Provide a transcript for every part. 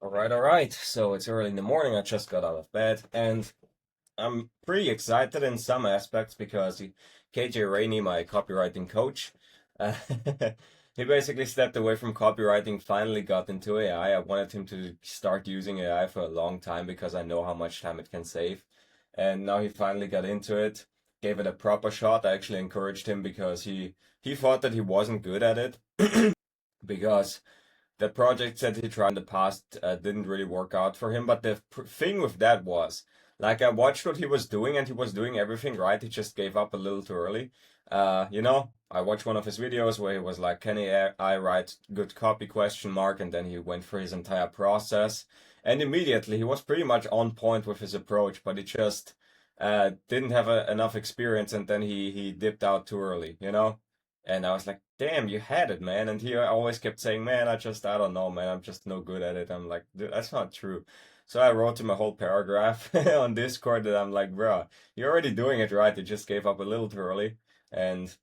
All right. So it's early in the morning. I just got out of bed, and I'm pretty excited in some aspects because KJ Rainey, my copywriting coach, uh, he basically stepped away from copywriting, finally got into AI. I wanted him to start using AI for a long time because I know how much time it can save, and now he finally got into it, gave it a proper shot. I actually encouraged him because he thought that he wasn't good at it because the projects that he tried in the past didn't really work out for him. But the thing with that was, like, I watched what he was doing and he was doing everything right. He just gave up a little too early. I watched one of his videos where he was like, "Can I write good copy?" question mark, and then he went through his entire process. And immediately he was pretty much on point with his approach, but he just didn't have enough experience, and then he dipped out too early, you know? And I was like, damn, you had it, man. And he always kept saying, man, I don't know, man. I'm just no good at it. I'm like, dude, that's not true. So I wrote him a whole paragraph on Discord that I'm like, bro, you're already doing it right. You just gave up a little too early. And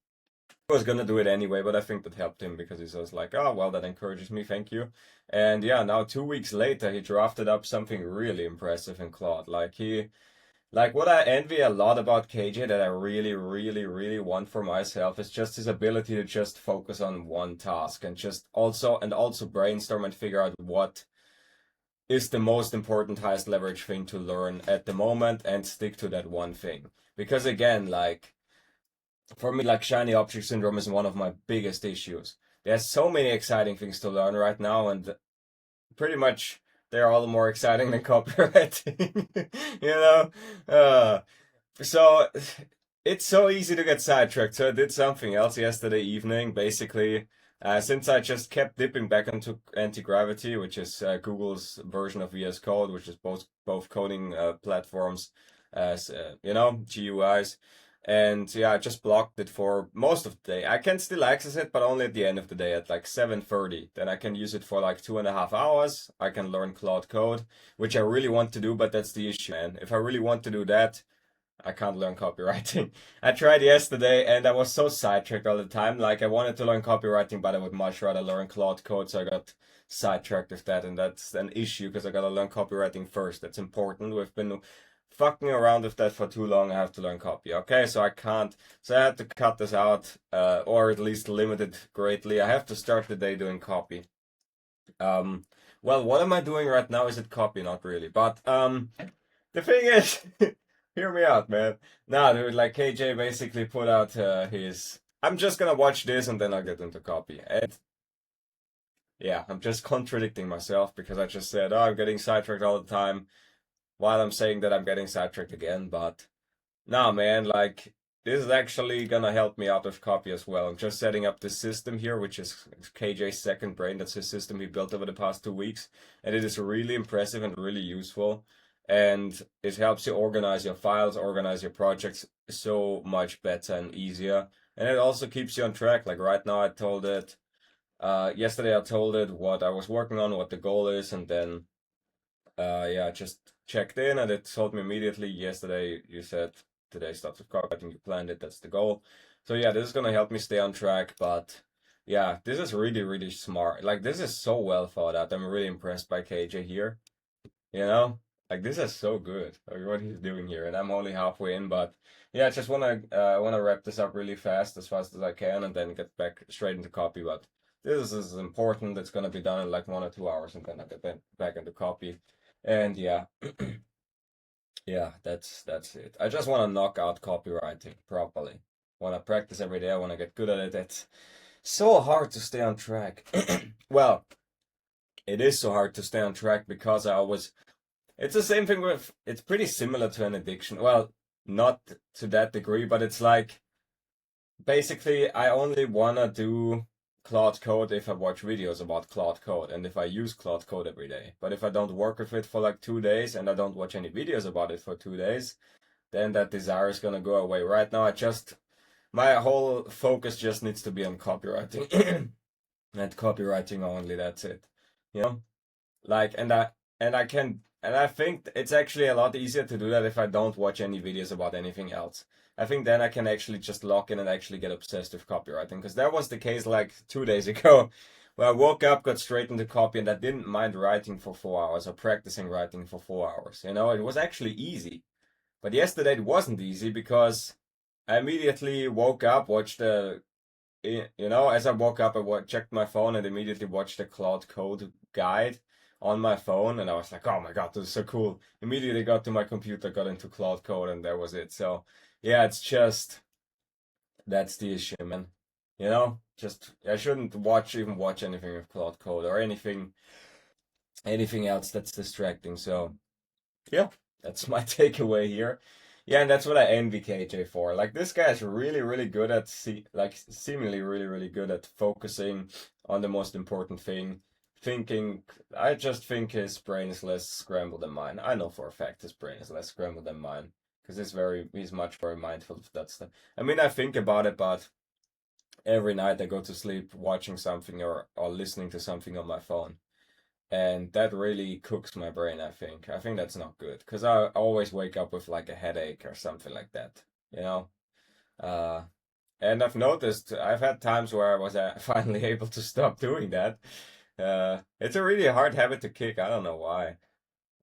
I was gonna do it anyway, but I think that helped him because he was like, oh, well, that encourages me. Thank you. And yeah, now 2 weeks later, he drafted up something really impressive in Claude. Like what I envy a lot about KJ that I really, really, really want for myself is just his ability to just focus on one task and also brainstorm and figure out what is the most important, highest leverage thing to learn at the moment and stick to that one thing. Because again, like for me, like shiny object syndrome is one of my biggest issues. There's so many exciting things to learn right now, and pretty much they're all more exciting than copywriting. you know? Uh, so it's so easy to get sidetracked. So I did something else yesterday evening. Basically, since I just kept dipping back into anti-gravity, which is Google's version of VS Code, which is both coding platforms as GUIs. And yeah, I just blocked it for most of the day. I can still access it, but only at the end of the day at like 7:30. Then I can use it for like 2.5 hours. I can learn Cloud Code, which I really want to do, but that's the issue, man. If I really want to do that, I can't learn copywriting. I tried yesterday and I was so sidetracked all the time. Like I wanted to learn copywriting, but I would much rather learn Cloud Code. So I got sidetracked with that, and that's an issue because I gotta learn copywriting first. That's important. We've been fucking around with that for too long. I have to learn copy. Okay, so I can't. So I had to cut this out, or at least limit it greatly. I have to start the day doing copy. Um, well, what am I doing right now? Is it copy? Not really, but the thing is, hear me out, man. Nah, dude, like KJ basically put out his. I'm just gonna watch this and then I'll get into copy. And yeah, I'm just contradicting myself because I just said, oh, I'm getting sidetracked all the time, while I'm saying that I'm getting sidetracked again. But nah, man, like this is actually gonna help me out with copy as well. I'm just setting up this system here, which is KJ's second brain. That's his system he built over the past 2 weeks, and it is really impressive and really useful. And it helps you organize your files, organize your projects so much better and easier. And it also keeps you on track. Like right now, yesterday I told it what I was working on, what the goal is, and then yeah, I just checked in and it told me immediately yesterday you said today starts with copywriting, you planned it, that's the goal. So yeah, this is gonna help me stay on track, but yeah, this is really, really smart. Like this is so well thought out. I'm really impressed by KJ here. You know? Like this is so good. Like what he's doing here. And I'm only halfway in, but yeah, I just wanna wrap this up really fast as I can and then get back straight into copy. But this is important. It's gonna be done in like 1 or 2 hours and then I get back into copy. And yeah, yeah, that's it. I just wanna knock out copywriting properly. Wanna practice every day, I wanna get good at it. It's so hard to stay on track. Well, it is so hard to stay on track because it's the same thing with, it's pretty similar to an addiction. Well, not to that degree, but it's like basically I only wanna do Cloud Code if I watch videos about Cloud Code and if I use Cloud Code every day. But if I don't work with it for like 2 days and I don't watch any videos about it for 2 days, then that desire is gonna go away. Right now, my whole focus just needs to be on copywriting and copywriting only. That's it. You know? Like, and I think it's actually a lot easier to do that if I don't watch any videos about anything else. I think then I can actually just lock in and actually get obsessed with copywriting because that was the case like 2 days ago Well, I woke up, got straight into copy, and I didn't mind writing for 4 hours or practicing writing for 4 hours. It was actually easy. But yesterday it wasn't easy because I immediately woke up, watched as I woke up, checked my phone and immediately watched the Cloud Code guide on my phone, and I was like, "Oh my God, this is so cool!" Immediately got to my computer, got into Cloud Code, and that was it. So yeah, it's just that's the issue, man. Just I shouldn't even watch anything with Cloud Code or anything else that's distracting. So yeah, that's my takeaway here. Yeah, and that's what I envy KJ for. Like this guy is really, really good at seemingly really, really good at focusing on the most important thing. Thinking, I just think his brain is less scrambled than mine. I know for a fact his brain is less scrambled than mine because he's much more mindful of that stuff. I mean, I think about it, but every night I go to sleep watching something or listening to something on my phone. And that really cooks my brain, I think. I think that's not good because I always wake up with like a headache or something like that, you know? Uh, and I've noticed I've had times where I was finally able to stop doing that. It's a really hard habit to kick. I don't know why.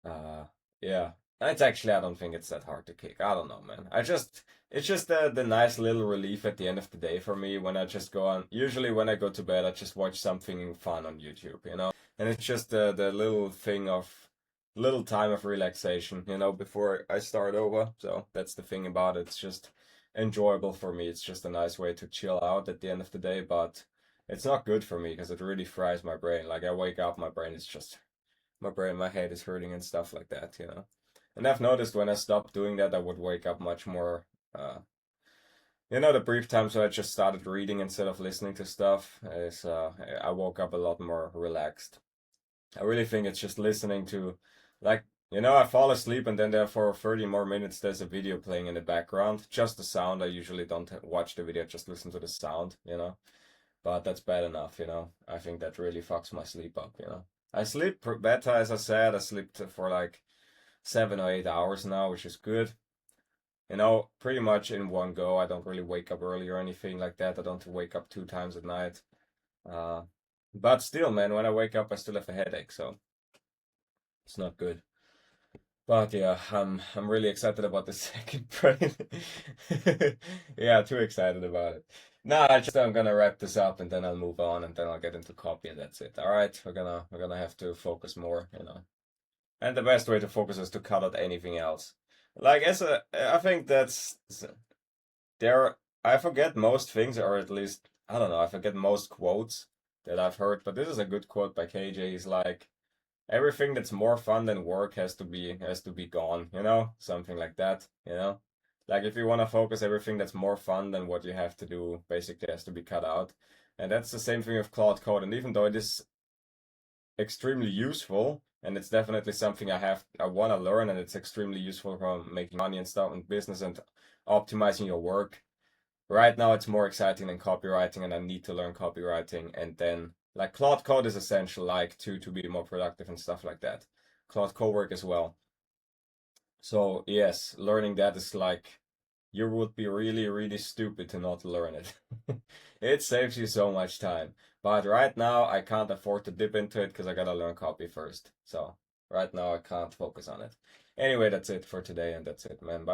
Uh, yeah. It's actually, I don't think it's that hard to kick. I don't know, man. It's just the nice little relief at the end of the day for me when I just go on. Usually when I go to bed, I just watch something fun on YouTube, And it's just the little time of relaxation, before I start over. So that's the thing about it. It's just enjoyable for me. It's just a nice way to chill out at the end of the day, but it's not good for me because it really fries my brain. Like I wake up, my head is hurting and stuff like that. And I've noticed when I stopped doing that, I would wake up much more. The brief times when I just started reading instead of listening to stuff is I woke up a lot more relaxed. I really think it's just listening to, like, I fall asleep and then there for 30 more minutes there's a video playing in the background, just the sound. I usually don't watch the video, just listen to the sound. But that's bad enough. I think that really fucks my sleep up. I sleep better, as I said. I sleep for like 7 or 8 hours now, which is good. Pretty much in one go. I don't really wake up early or anything like that. I don't wake up 2 times at night. Uh, but still, man, when I wake up, I still have a headache, so it's not good. But yeah, I'm really excited about the second brain. Yeah, too excited about it. No, I'm gonna wrap this up and then I'll move on and then I'll get into copy and that's it. All right, we're gonna have to focus more. And the best way to focus is to cut out anything else. Like I think that's there. I forget most things, or at least I don't know. I forget most quotes that I've heard, but this is a good quote by KJ. He's like, everything that's more fun than work has to be gone, something like that. Like if you want to focus, everything that's more fun than what you have to do basically has to be cut out. And that's the same thing with cloud code. And even though it is extremely useful and it's definitely something I want to learn, and it's extremely useful for making money and stuff and business and optimizing your work. Right now it's more exciting than copywriting, and I need to learn copywriting, and then like cloud code is essential, like to be more productive and stuff like that. Cloud cowork as well. So yes, learning that is like you would be really, really stupid to not learn it. It saves you so much time. But right now I can't afford to dip into it because I gotta learn copy first. So right now I can't focus on it. Anyway, that's it for today, and that's it, man. Bye.